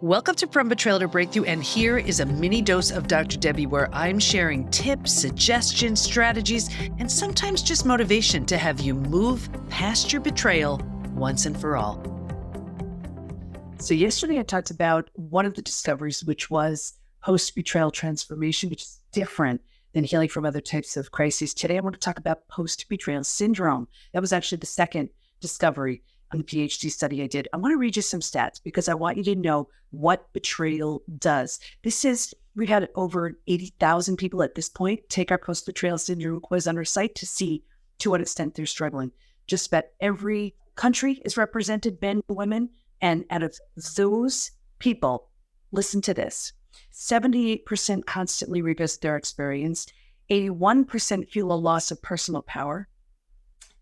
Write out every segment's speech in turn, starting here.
Welcome to From Betrayal to Breakthrough, and here is a mini dose of Dr. Debi where I'm sharing tips, suggestions, strategies, and sometimes just motivation to have you move past your betrayal once and for all. So yesterday I talked about one of the discoveries, which was post-betrayal transformation, which is different than healing from other types of crises. Today I want to talk about post-betrayal syndrome. That was actually the second discovery on the PhD study I did. I want to read you some stats because I want you to know what betrayal does. We've had over 80,000 people at this point take our post-betrayal syndrome quiz on our site to see to what extent they're struggling. Just about every country is represented, men, women, and out of those people, listen to this, 78% constantly revisit their experience, 81% feel a loss of personal power,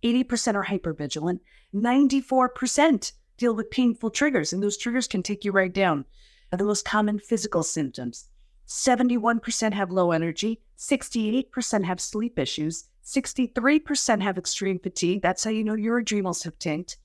80% are hypervigilant, 94% deal with painful triggers, and those triggers can take you right down. The most common physical symptoms, 71% have low energy, 68% have sleep issues, 63% have extreme fatigue. That's how you know your adrenals have tanked.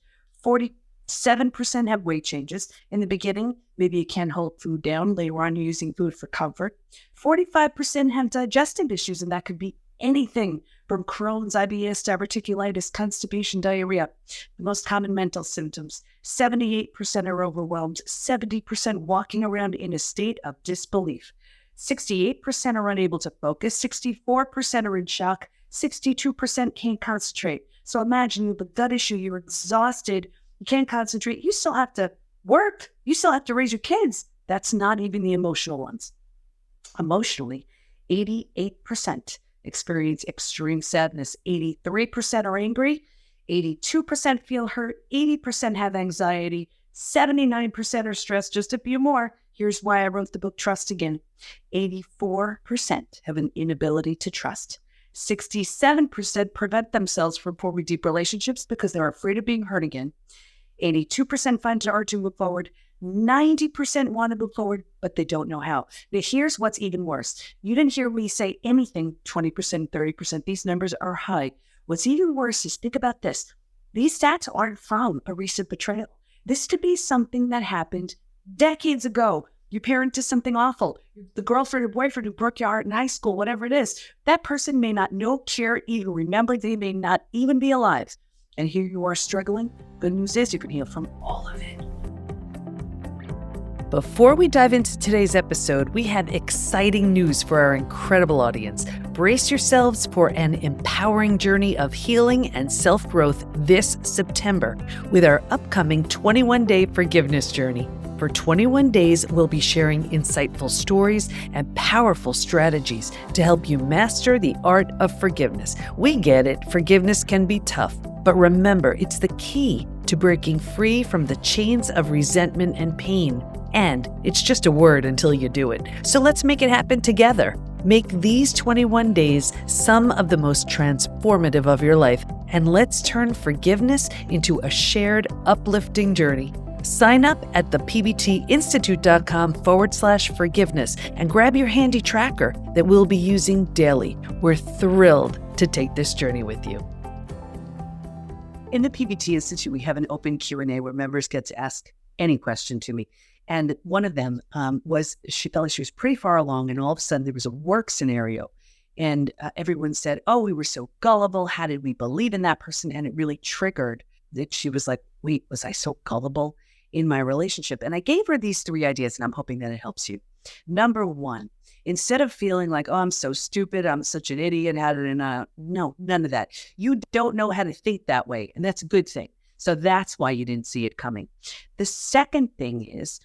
47% have weight changes. In the beginning, maybe you can't hold food down. Later on, you're using food for comfort. 45% have digestive issues, and that could be anything from Crohn's, IBS, diverticulitis, constipation, diarrhea. The most common mental symptoms, 78% are overwhelmed, 70% walking around in a state of disbelief, 68% are unable to focus, 64% are in shock, 62% can't concentrate. So imagine you have a gut issue, you're exhausted, you can't concentrate, you still have to work, you still have to raise your kids. That's not even the emotional ones. Emotionally, 88% experience extreme sadness, 83% are angry, 82% feel hurt, 80% have anxiety, 79% are stressed, just a few more. Here's why I wrote the book Trust Again. 84% have an inability to trust. 67% prevent themselves from forming deep relationships because they're afraid of being hurt again. 82% find it hard to move forward. 90% want to move forward, but they don't know how. Now, here's what's even worse. You didn't hear me say anything, 20%, 30%. These numbers are high. What's even worse is, think about this. These stats aren't from a recent betrayal. This could be something that happened decades ago. Your parent did something awful. The girlfriend or boyfriend who broke your heart in high school, whatever it is. That person may not know, care, even remember. They may not even be alive. And here you are struggling. Good news is you can heal from all of it. Before we dive into today's episode, we have exciting news for our incredible audience. Brace yourselves for an empowering journey of healing and self-growth this September with our upcoming 21-day forgiveness journey. For 21 days, we'll be sharing insightful stories and powerful strategies to help you master the art of forgiveness. We get it, forgiveness can be tough, but remember, it's the key to breaking free from the chains of resentment and pain. And it's just a word until you do it. So let's make it happen together. Make these 21 days some of the most transformative of your life, and let's turn forgiveness into a shared, uplifting journey. Sign up at the pbtinstitute.com/forgiveness and grab your handy tracker that we'll be using daily. We're thrilled to take this journey with you. In the PBT Institute, we have an open Q&A where members get to ask any question to me. And one of them was, she felt like she was pretty far along, and all of a sudden there was a work scenario. And everyone said, oh, we were so gullible. How did we believe in that person? And it really triggered that she was like, wait, was I so gullible in my relationship? And I gave her these 3 ideas, and I'm hoping that it helps you. Number 1, instead of feeling like, oh, I'm so stupid, I'm such an idiot, no, none of that. You don't know how to think that way, and that's a good thing. So that's why you didn't see it coming. The second thing is,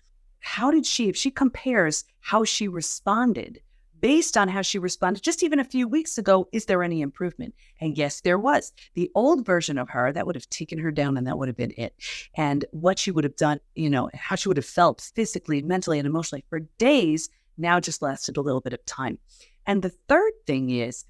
if she compares how she responded based on how she responded just even a few weeks ago, is there any improvement? And yes, there was. The old version of her, that would have taken her down, and that would have been it. And what she would have done, how she would have felt physically, mentally, and emotionally for days, now just lasted a little bit of time. And the third thing is,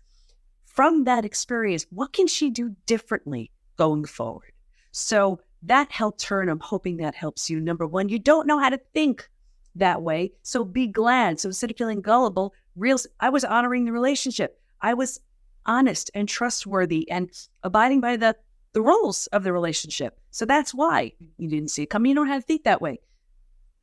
from that experience, what can she do differently going forward? So that helped her, and I'm hoping that helps you. Number 1, you don't know how to think that way, so be glad. So instead of feeling gullible, I was honoring the relationship. I was honest and trustworthy and abiding by the rules of the relationship. So that's why you didn't see it coming. You don't have to think that way.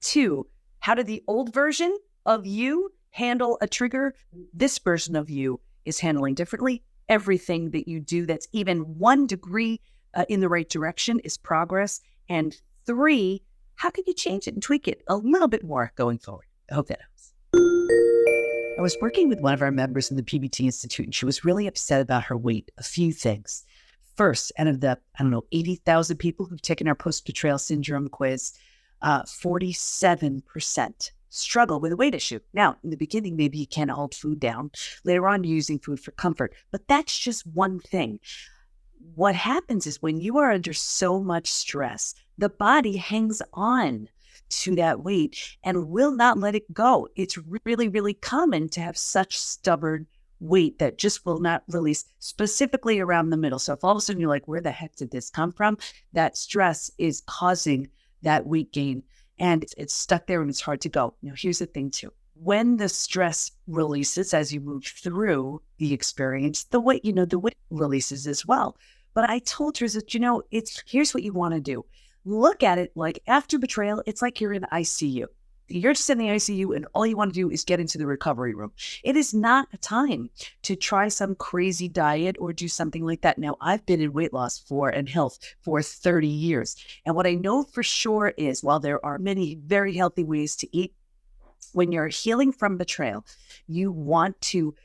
2, How did the old version of you handle a trigger? This version of you is handling differently. Everything that you do that's even 1 degree in the right direction is progress. And 3, how can you change it and tweak it a little bit more going forward? I hope that helps. I was working with one of our members in the PBT Institute, and she was really upset about her weight. A few things. First, out of the, 80,000 people who've taken our post-betrayal syndrome quiz, 47% struggle with a weight issue. Now, in the beginning, maybe you can't hold food down. Later on, you're using food for comfort. But that's just one thing. What happens is when you are under so much stress, the body hangs on to that weight and will not let it go. It's really, really common to have such stubborn weight that just will not release, specifically around the middle. So if all of a sudden you're like, where the heck did this come from? That stress is causing that weight gain, and it's stuck there and it's hard to go. Now, here's the thing too. When the stress releases as you move through the experience, the weight releases as well. But I told her that, here's what you want to do. Look at it like after betrayal, it's like you're in the ICU. You're just in the ICU and all you want to do is get into the recovery room. It is not a time to try some crazy diet or do something like that. Now, I've been in weight loss and health for 30 years. And what I know for sure is, while there are many very healthy ways to eat, when you're healing from betrayal, you want to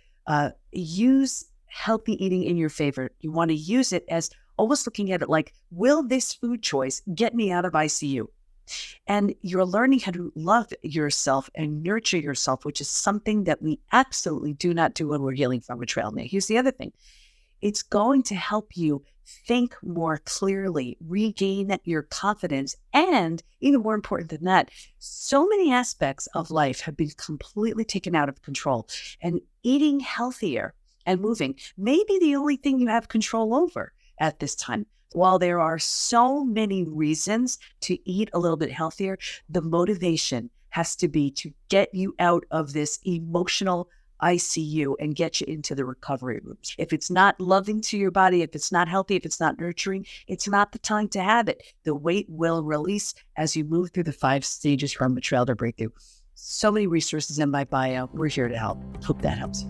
use healthy eating in your favor. You want to use it as almost looking at it like, will this food choice get me out of ICU? And you're learning how to love yourself and nurture yourself, which is something that we absolutely do not do when we're healing from betrayal. Now, here's the other thing. It's going to help you think more clearly, regain your confidence, and even more important than that, so many aspects of life have been completely taken out of control. And eating healthier and moving may be the only thing you have control over at this time. While there are so many reasons to eat a little bit healthier, the motivation has to be to get you out of this emotional ICU and get you into the recovery rooms. If it's not loving to your body, if it's not healthy, if it's not nurturing, it's not the time to have it. The weight will release as you move through the 5 stages from betrayal to breakthrough. So many resources in my bio. We're here to help. Hope that helps.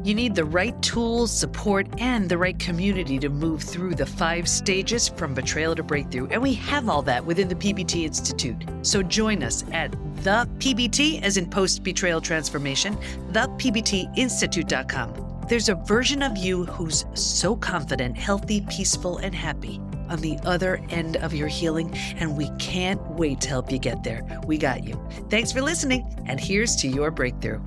You need the right tools, support, and the right community to move through the 5 stages from betrayal to breakthrough. And we have all that within the PBT Institute. So join us at the PBT, as in post-betrayal transformation, thepbtinstitute.com. There's a version of you who's so confident, healthy, peaceful, and happy on the other end of your healing, and we can't wait to help you get there. We got you. Thanks for listening, and here's to your breakthrough.